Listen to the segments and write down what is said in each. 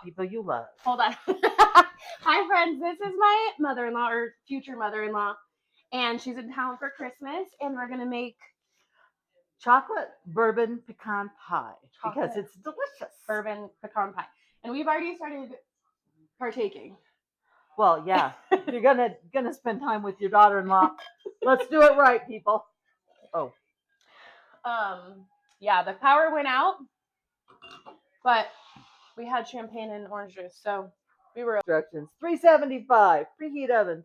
people you love. Hold on. Hi, friends. This is my mother-in-law, or future mother-in-law, and she's in town for Christmas, and we're going to make chocolate bourbon pecan pie because it's delicious. Bourbon pecan pie. And we've already started partaking. Well, yeah. If you're gonna spend time with your daughter-in-law, let's do it right, people. Oh. Yeah, the power went out, but we had champagne and orange juice, so we were. Instructions: 375 preheat oven.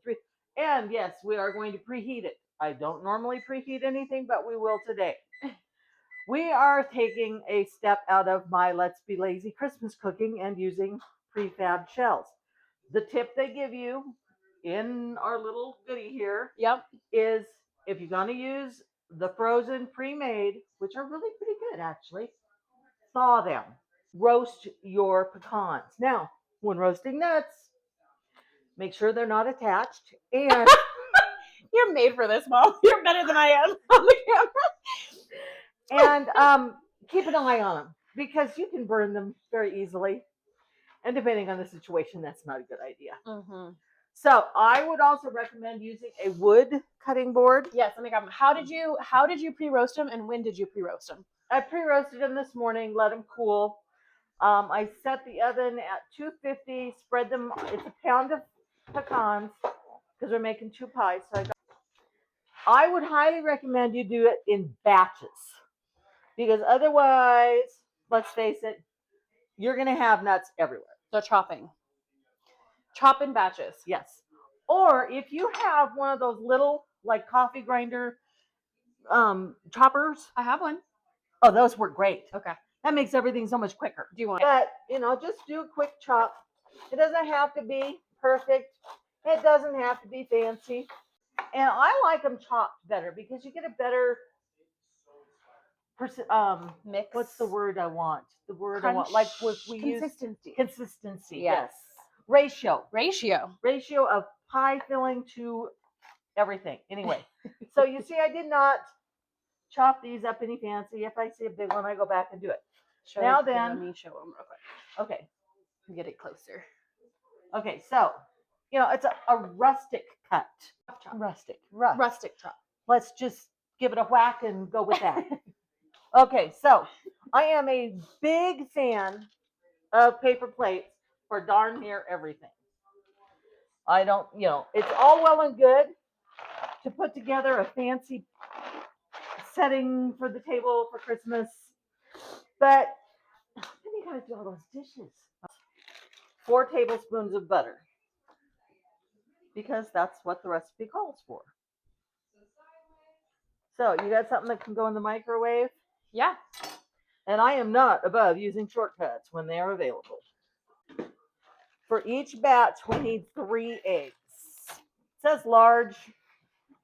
And yes, we are going to preheat it. I don't normally preheat anything, but we will today. We are taking a step out of my let's be lazy Christmas cooking and using prefab shells. The tip they give you in our little goodie here is if you're going to use the frozen pre-made, which are really pretty good actually, thaw them. Roast your pecans. Now, when roasting nuts, make sure they're not attached. And you're made for this, Mom. You're better than I am on the camera. And keep an eye on them because you can burn them very easily. And depending on the situation, that's not a good idea. Mm-hmm. So I would also recommend using a wood cutting board. Yes, let me grab them. How did you pre-roast them, and when did you pre-roast them? I pre-roasted them this morning, let them cool. I set the oven at 250, spread them. It's a pound of pecans because we're making 2 pies. So I would highly recommend you do it in batches because otherwise, let's face it, you're going to have nuts everywhere. So chopping. Chop in batches. Yes. Or if you have one of those little like coffee grinder choppers. I have one. Oh, those work great. Okay. That makes everything so much quicker. Do you want But, just do a quick chop. It doesn't have to be perfect. It doesn't have to be fancy. And I like them chopped better because you get a better mix. What's the word I want? The word Crunch. I want. Like we consistency. Use consistency. Yes. Ratio of pie filling to everything. Anyway, so you see, I did not chop these up any fancy. If I see a big one, I go back and do it. Let me show them real quick. Okay. Get it closer. Okay, so, it's a rustic cut. Rustic chop. Let's just give it a whack and go with that. Okay, so I am a big fan of paper plates for darn near everything. I don't, it's all well and good to put together a fancy setting for the table for Christmas, but then you gotta do all those dishes. 4 tablespoons of butter, because that's what the recipe calls for. So you got something that can go in the microwave? Yeah. And I am not above using shortcuts when they are available. For each batch, we need 3 eggs. It says large.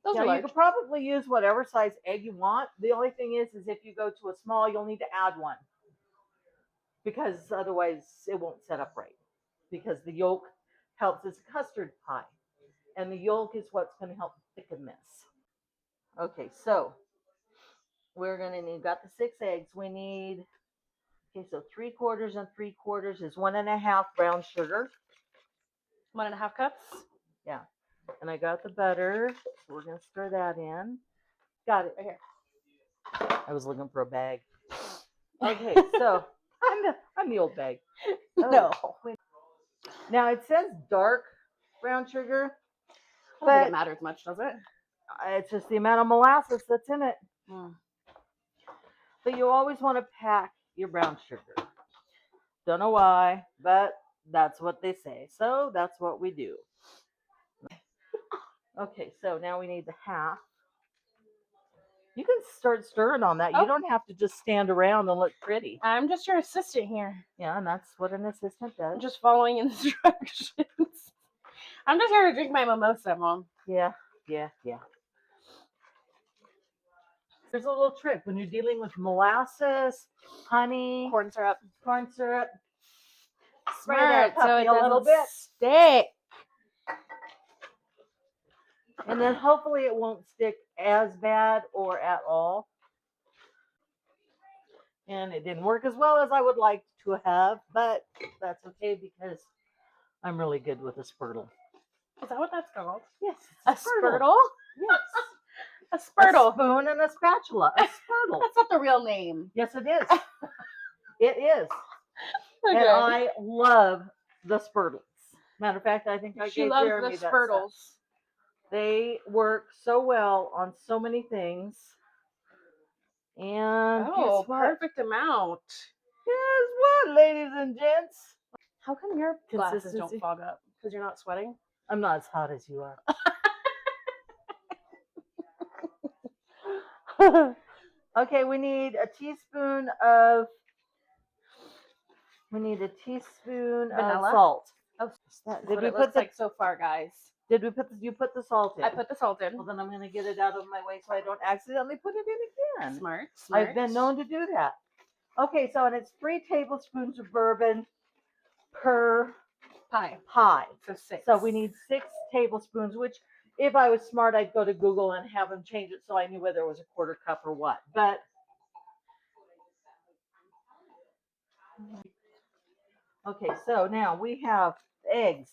Those are large. You could probably use whatever size egg you want. The only thing is if you go to a small, you'll need to add 1. Because otherwise it won't set up right. Because the yolk helps as a custard pie. And the yolk is what's going to help thicken this. Okay, so we're going to need, got the 6 eggs. We need, okay, so 3/4 and 3/4 is 1.5 brown sugar. 1.5 cups? Yeah. And I got the butter, so we're going to stir that in. Got it. Right here. I was looking for a bag. Okay, so I'm the old bag. No. Now it says dark brown sugar. I don't think it matters much, does it? It's just the amount of molasses that's in it. Mm. But you always want to pack your brown sugar. Don't know why, but that's what they say. So that's what we do. Okay, so now we need the half. You can start stirring on that. Oh. You don't have to just stand around and look pretty. I'm just your assistant here. Yeah, and that's what an assistant does. I'm just following instructions. I'm just here to drink my mimosa, Mom. Yeah. There's a little trick when you're dealing with molasses, honey, corn syrup. Spray that puppy a little bit. Stick. And then hopefully it won't stick as bad or at all. And it didn't work as well as I would like to have, but that's okay because I'm really good with a spurtle. Is that what that's called? Yes, A it's a spurtle. spurtle? Yes. A A spurtle. spoon and a spatula. A spurtle. That's not the real name. Yes, it is. It is. Okay. And I love the spurtles. Matter of fact, I think I She gave loves Jeremy the that spurtles. stuff. They work so well on so many things. And Oh, guess what? perfect amount. Guess what, ladies and gents? How come your glasses Consistency. don't fog up? Because you're not sweating? I'm not as hot as you are. Okay, we need a teaspoon of Vanilla? salt. Oh, that's Did what we it put looks the like so far, guys. Did we put you put the salt in? I put the salt in. Well, then I'm gonna get it out of my way so I don't accidentally put it in again. Smart. I've been known to do that. Okay, so and it's 3 tablespoons of bourbon per pie. So 6. So we need 6 tablespoons, which if I was smart, I'd go to Google and have them change it so I knew whether it was a quarter cup or what. But okay, so now we have eggs,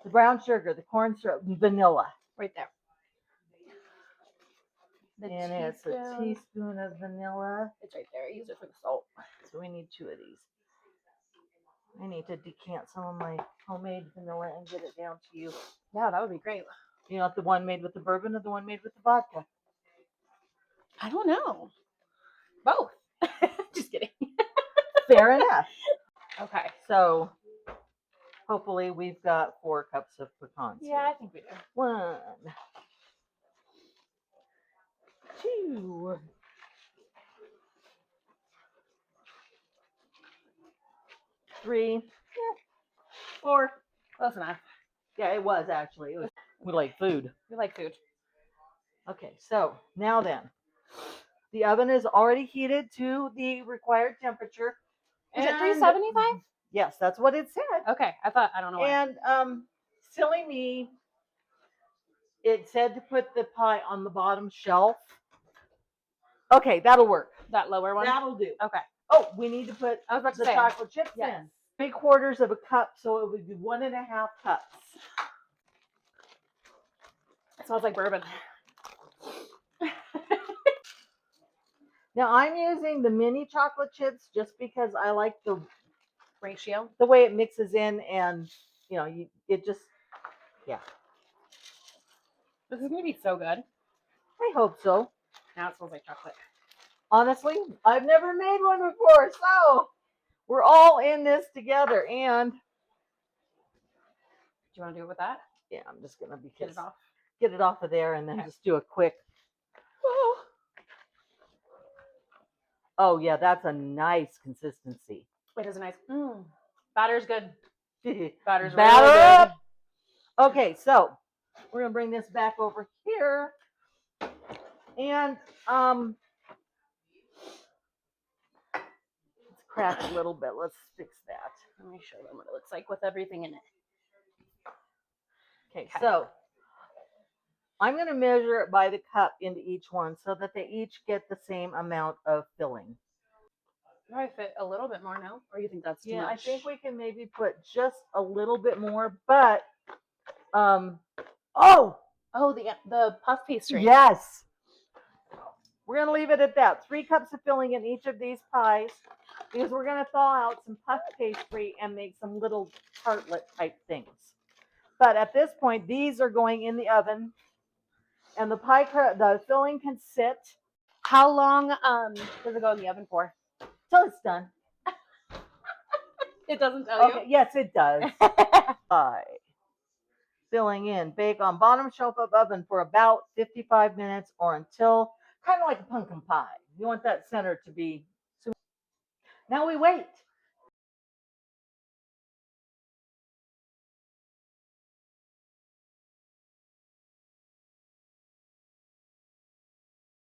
the brown sugar, the corn syrup, and vanilla. Right there. And it's a teaspoon of vanilla. It's right there. Use it for the salt. So we need 2 of these. I need to decant some of my homemade vanilla and get it down to you. Yeah, that would be great. You know, the one made with the bourbon or the one made with the vodka? I don't know. Both. Just kidding. Fair enough. Okay. So hopefully we've got 4 cups of pecans. Yeah, I think we do. 1, 2, 3, 4. Close enough. Yeah, it was actually. We like food. We like food. Okay, so now then, the oven is already heated to the required temperature. Is it 375? Yes, that's what it said. Okay, I don't know why. And silly me, it said to put the pie on the bottom shelf. Okay, that'll work. That lower one? That'll do. Okay. Oh, we need to put I was about to the say. chocolate chips in. 3/4 of a cup, so it would be 1.5 cups. It smells like bourbon. Now I'm using the mini chocolate chips just because I like the Ratio. The way it mixes in, and you know, it just, yeah. This is gonna be so good. I hope so. Now it smells like chocolate. Honestly, I've never made one before, so we're all in this together. And do you want to do it with that? Yeah, I'm just gonna Get it off of there, and then just do a quick. Oh yeah, that's a nice consistency. It is a nice. Batter's good. Batter's Batter really up. good. Okay, so we're gonna bring this back over here, and it's cracked a little bit. Let's fix that. Let me show them what it looks like with everything in it. Okay, so I'm going to measure it by the cup into each one so that they each get the same amount of filling. Probably fit a little bit more now, or you think that's too much? I think we can maybe put just a little bit more, but the puff pastry. Yes. We're going to leave it at that. 3 cups of filling in each of these pies because we're going to thaw out some puff pastry and make some little tartlet type things. But at this point, these are going in the oven, and the filling can sit. How long does it go in the oven for? Till it's done. It doesn't tell you? Yes, it does. Pie. Filling in. Bake on bottom shelf of oven for about 55 minutes or until, kind of like a pumpkin pie. You want that center to be. Now we wait.